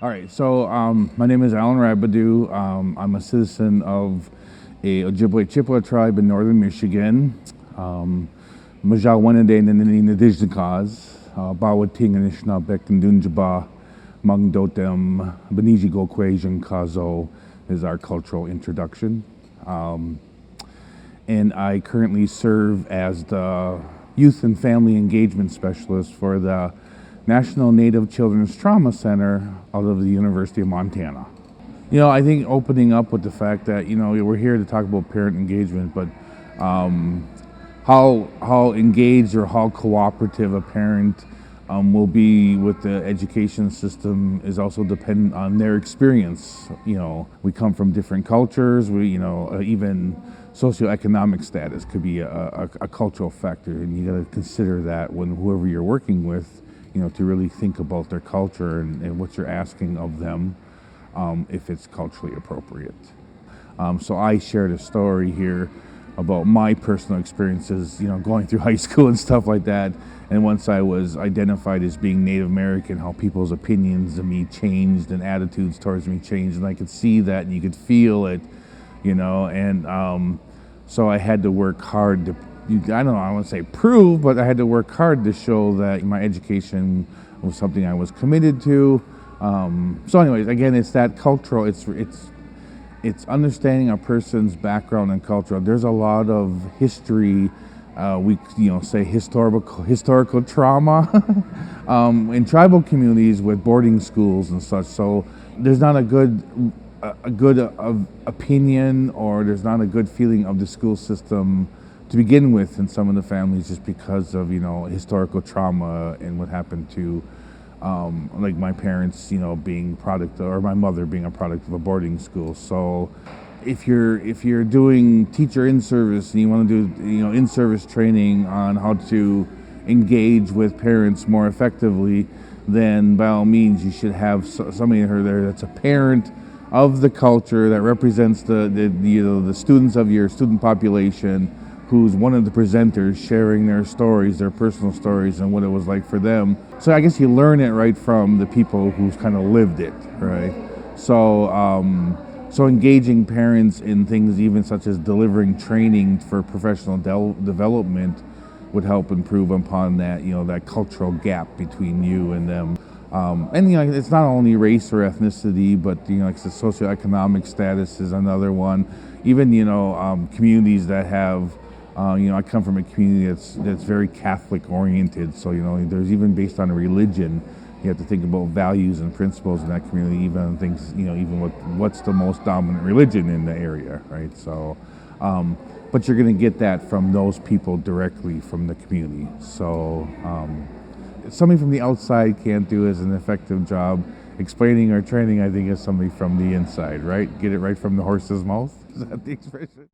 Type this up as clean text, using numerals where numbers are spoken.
All right, so my name is Alan Rabideau. I'm a citizen of a Ojibwe Chippewa tribe in northern Michigan. Majal Wenede Nanini Nadijnikaz, Bawating Anishna Bekandunjaba, Mangdotem, Beniji Gokwejan Kazo is our cultural introduction. And I currently serve as the Youth and Family Engagement Specialist for the National Native Children's Trauma Center out of the University of Montana. I think opening up with the fact that, we're here to talk about parent engagement, but how engaged or how cooperative a parent will be with the education system is also dependent on their experience. We come from different cultures. Even socioeconomic status could be a cultural factor, and you got to consider that when whoever you're working with, to really think about their culture and what you're asking of them, if it's culturally appropriate. So I shared a story here about my personal experiences, going through high school and stuff like that. And once I was identified as being Native American, how people's opinions of me changed and attitudes towards me changed. And I could see that and you could feel it, and so I had to work hard to, I don't know, I wouldn't say prove, but I had to work hard to show that my education was something I was committed to. So anyways, again, it's that cultural, it's understanding a person's background and culture. There's a lot of history, we say historical trauma in tribal communities with boarding schools and such. So there's not a good opinion, or there's not a good feeling of the school system to begin with in some of the families, just because of historical trauma and what happened to like my parents being product, or my mother being a product of a boarding school. So if you're doing teacher in service and you want to do in service training on how to engage with parents more effectively, then by all means you should have somebody there that's a parent of the culture, that represents the students of your student population, who's one of the presenters sharing their stories, their personal stories, and what it was like for them. So I guess you learn it right from the people who's kind of lived it, right? So engaging parents in things even such as delivering training for professional development would help improve upon that, that cultural gap between you and them. And it's not only race or ethnicity, but like the socioeconomic status is another one. Even communities that have, I come from a community that's very Catholic oriented. So there's even based on religion, you have to think about values and principles in that community. Even things, even what's the most dominant religion in the area, right? So, but you're going to get that from those people directly from the community. So. Somebody from the outside can't do as an effective job explaining or training, I think, as somebody from the inside, right? Get it right from the horse's mouth. Is that the expression?